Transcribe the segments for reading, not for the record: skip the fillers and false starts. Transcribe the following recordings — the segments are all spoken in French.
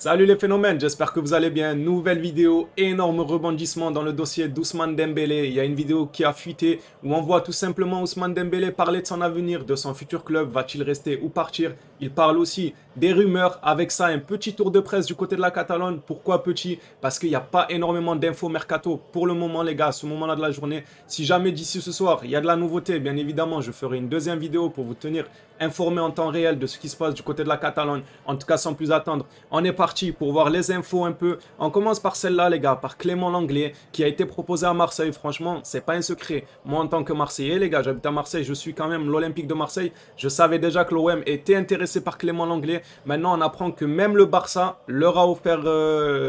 Salut les phénomènes, j'espère que vous allez bien. Nouvelle vidéo, énorme rebondissement dans le dossier d'Ousmane Dembélé. Il y a une vidéo qui a fuité où on voit tout simplement Ousmane Dembélé parler de son avenir, de son futur club. Va-t-il rester ou partir? Il parle aussi des rumeurs. Avec ça, un petit tour de presse du côté de la Catalogne. Pourquoi petit? Parce qu'il n'y a pas énormément d'infos mercato pour le moment, les gars, à ce moment-là de la journée. Si jamais d'ici ce soir, il y a de la nouveauté, bien évidemment, je ferai une deuxième vidéo pour vous tenir informé en temps réel de ce qui se passe du côté de la Catalogne. En tout cas, sans plus attendre, on est parti pour voir les infos un peu. On commence par celle-là, les gars, par Clément Lenglet, qui a été proposé à Marseille. Franchement, c'est pas un secret. Moi, en tant que Marseillais, les gars, j'habite à Marseille, je suis quand même l'Olympique de Marseille. Je savais déjà que l'OM était intéressé par Clément Lenglet. Maintenant, on apprend que même le Barça leur a offert.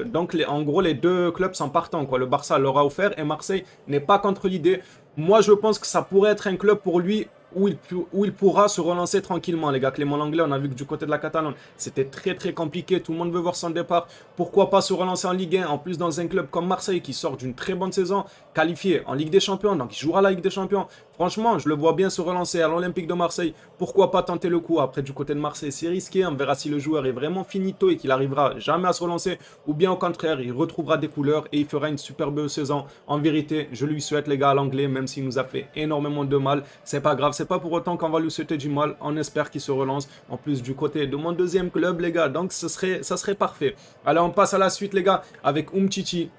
Donc, en gros, les deux clubs sont partants, quoi. Le Barça leur a offert et Marseille n'est pas contre l'idée. Moi, je pense que ça pourrait être un club pour lui où il pourra se relancer tranquillement, les gars. Clément Lenglet, on a vu que du côté de la Catalogne, c'était très très compliqué. Tout le monde veut voir son départ. Pourquoi pas se relancer en Ligue 1, en plus dans un club comme Marseille qui sort d'une très bonne saison, qualifié en Ligue des Champions, donc il jouera la Ligue des Champions. Franchement, je le vois bien se relancer à l'Olympique de Marseille. Pourquoi pas tenter le coup? Après, du côté de Marseille, c'est risqué. On verra si le joueur est vraiment finito et qu'il arrivera jamais à se relancer. Ou bien au contraire, il retrouvera des couleurs et il fera une superbe saison. En vérité, je lui souhaite, les gars, à l'anglais, même s'il nous a fait énormément de mal. C'est pas grave, c'est pas pour autant qu'on va lui souhaiter du mal. On espère qu'il se relance. En plus, du côté de mon deuxième club, les gars. Donc, ça serait parfait. Allez, on passe à la suite, les gars, avec Umtiti.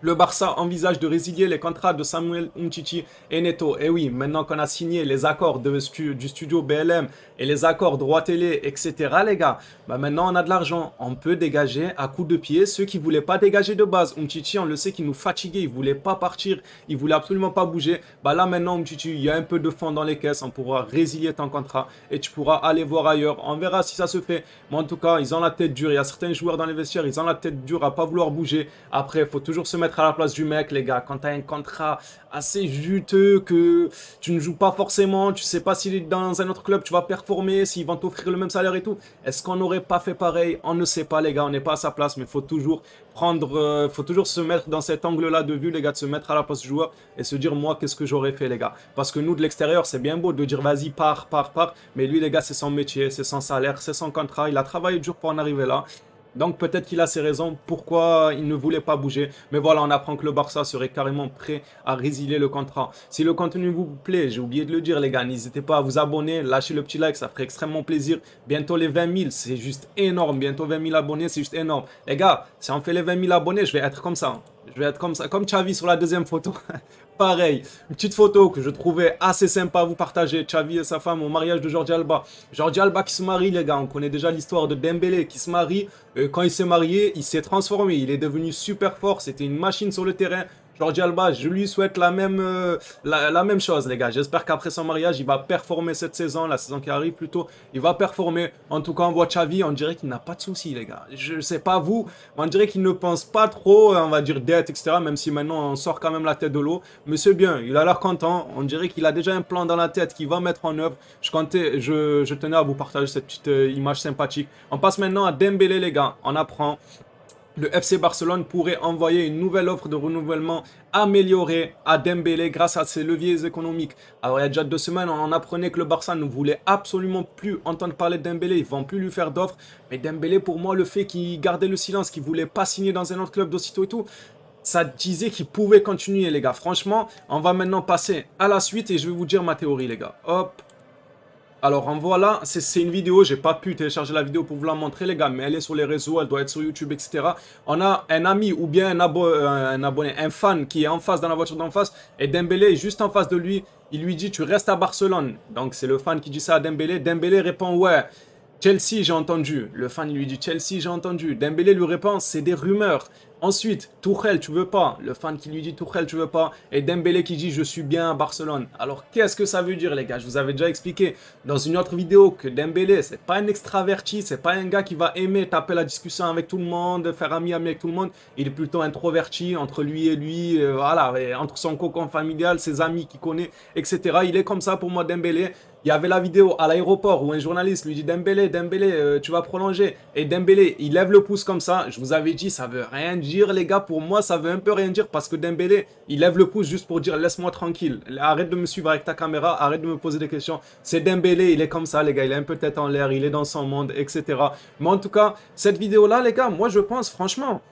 Le Barça envisage de résilier les contrats de Samuel Umtiti et Neto. Et oui, maintenant qu'on a signé les accords du studio BLM et les accords droit télé, etc., les gars, bah maintenant on a de l'argent. On peut dégager à coups de pied ceux qui ne voulaient pas dégager de base. Umtiti, on le sait qu'il nous fatiguait, il ne voulait pas partir, il voulait absolument pas bouger. Bah là maintenant, Umtiti, il y a un peu de fond dans les caisses, on pourra résilier ton contrat et tu pourras aller voir ailleurs. On verra si ça se fait. Mais en tout cas, ils ont la tête dure. Il y a certains joueurs dans les vestiaires, ils ont la tête dure à pas vouloir bouger. Après, il faut toujours se mettre à la place du mec, les gars. Quand tu as un contrat assez juteux, que tu ne joues pas forcément, tu sais pas si dans un autre club tu vas performer, s'ils vont t'offrir le même salaire et tout. Est-ce qu'on n'aurait pas fait pareil? On ne sait pas, les gars. On n'est pas à sa place, mais il faut toujours faut toujours se mettre dans cet angle-là de vue, les gars, de se mettre à la place du joueur et se dire, moi, qu'est-ce que j'aurais fait, les gars? Parce que nous, de l'extérieur, c'est bien beau de dire, vas-y, pars, pars, pars. Mais lui, les gars, c'est son métier, c'est son salaire, c'est son contrat. Il a travaillé dur pour en arriver là. Donc peut-être qu'il a ses raisons pourquoi il ne voulait pas bouger. Mais voilà, on apprend que le Barça serait carrément prêt à résilier le contrat. Si le contenu vous plaît, j'ai oublié de le dire, les gars, n'hésitez pas à vous abonner, lâchez le petit like, ça ferait extrêmement plaisir. Bientôt les 20 000, c'est juste énorme. Bientôt 20 000 abonnés, c'est juste énorme. Les gars, si on fait les 20 000 abonnés, je vais être comme ça. Je vais être comme ça, comme Xavi sur la deuxième photo. Pareil, une petite photo que je trouvais assez sympa à vous partager. Xavi et sa femme au mariage de Jordi Alba. Jordi Alba qui se marie, les gars. On connaît déjà l'histoire de Dembélé qui se marie. Quand il s'est marié, il s'est transformé. Il est devenu super fort. C'était une machine sur le terrain. Jordi Alba, je lui souhaite la même chose, les gars. J'espère qu'après son mariage, il va performer cette saison, la saison qui arrive plutôt. Il va performer. En tout cas, on voit Xavi, on dirait qu'il n'a pas de soucis, les gars. Je sais pas vous, on dirait qu'il ne pense pas trop, on va dire dette, etc. Même si maintenant on sort quand même la tête de l'eau. Mais c'est bien, il a l'air content. On dirait qu'il a déjà un plan dans la tête qu'il va mettre en œuvre. Je tenais à vous partager cette petite image sympathique. On passe maintenant à Dembélé, les gars. On apprend. Le FC Barcelone pourrait envoyer une nouvelle offre de renouvellement améliorée à Dembélé grâce à ses leviers économiques. Alors il y a déjà 2 semaines, on en apprenait que le Barça ne voulait absolument plus entendre parler de Dembélé. Ils ne vont plus lui faire d'offres. Mais Dembélé, pour moi, le fait qu'il gardait le silence, qu'il ne voulait pas signer dans un autre club d'aussitôt et tout, ça disait qu'il pouvait continuer, les gars. Franchement, on va maintenant passer à la suite et je vais vous dire ma théorie, les gars. Hop. Alors en voilà, c'est une vidéo, j'ai pas pu télécharger la vidéo pour vous la montrer, les gars, mais elle est sur les réseaux, elle doit être sur YouTube, etc. On a un ami ou bien un abonné, un fan qui est en face, dans la voiture d'en face, et Dembélé est juste en face de lui. Il lui dit, tu restes à Barcelone. Donc c'est le fan qui dit ça à Dembélé. Dembélé répond, ouais. Chelsea, j'ai entendu. Le fan lui dit Chelsea, j'ai entendu. Dembélé lui répond, c'est des rumeurs. Ensuite, Tuchel, tu veux pas. Le fan qui lui dit Tuchel, tu veux pas. Et Dembélé qui dit je suis bien à Barcelone. Alors qu'est-ce que ça veut dire, les gars? Je vous avais déjà expliqué dans une autre vidéo que Dembélé, c'est pas un extraverti, c'est pas un gars qui va aimer taper la discussion avec tout le monde, faire ami-ami avec tout le monde. Il est plutôt introverti entre lui et lui, voilà, et entre son cocon familial, ses amis qu'il connaît, etc. Il est comme ça pour moi, Dembélé. Il y avait la vidéo à l'aéroport où un journaliste lui dit Dembélé, Dembélé, tu vas prolonger. Et Dembélé, il lève le pouce comme ça. Je vous avais dit, ça veut rien dire, les gars. Pour moi, ça veut un peu rien dire parce que Dembélé, il lève le pouce juste pour dire laisse-moi tranquille. Arrête de me suivre avec ta caméra, arrête de me poser des questions. C'est Dembélé, il est comme ça, les gars. Il est un peu tête en l'air, il est dans son monde, etc. Mais en tout cas, cette vidéo-là, les gars, moi je pense franchement.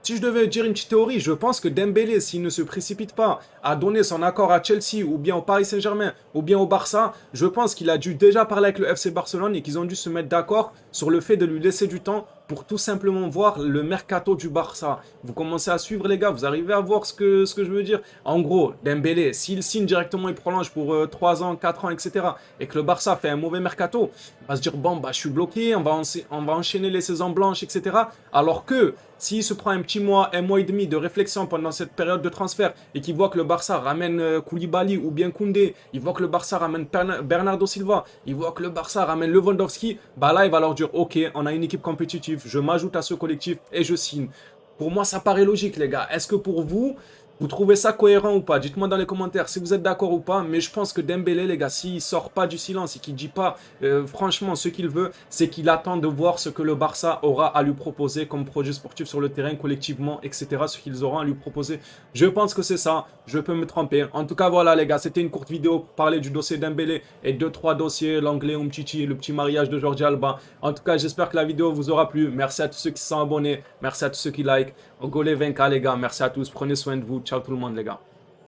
Si je devais dire une petite théorie, je pense que Dembélé, s'il ne se précipite pas à donner son accord à Chelsea, ou bien au Paris Saint-Germain, ou bien au Barça, je pense qu'il a dû déjà parler avec le FC Barcelone et qu'ils ont dû se mettre d'accord sur le fait de lui laisser du temps pour tout simplement voir le mercato du Barça. Vous commencez à suivre les gars, vous arrivez à voir ce que je veux dire. En gros, Dembélé, s'il signe directement, il prolonge pour 3 ans, 4 ans, etc. Et que le Barça fait un mauvais mercato, il va se dire, bon, bah, je suis bloqué, on va enchaîner les saisons blanches, etc. Alors que s'il se prend un petit mois, un mois et demi de réflexion pendant cette période de transfert et qu'il voit que le Barça ramène Koulibaly ou bien Koundé, il voit que le Barça ramène Bernardo Silva, il voit que le Barça ramène Lewandowski, bah là il va leur dire ok, on a une équipe compétitive, je m'ajoute à ce collectif et je signe. Pour moi ça paraît logique les gars. Est-ce que pour vous, vous trouvez ça cohérent ou pas? Dites-moi dans les commentaires si vous êtes d'accord ou pas. Mais je pense que Dembélé, les gars, s'il sort pas du silence et qu'il dit pas franchement ce qu'il veut, c'est qu'il attend de voir ce que le Barça aura à lui proposer comme projet sportif sur le terrain, collectivement, etc. Ce qu'ils auront à lui proposer. Je pense que c'est ça. Je peux me tromper. En tout cas, voilà, les gars, c'était une courte vidéo pour parler du dossier Dembélé et 2-3 dossiers, l'anglais Umtiti, le petit mariage de Jordi Alba. En tout cas, j'espère que la vidéo vous aura plu. Merci à tous ceux qui sont abonnés. Merci à tous ceux qui like. Ogole Venka, les gars. Merci à tous. Prenez soin de vous. Ciao tout le monde, les gars.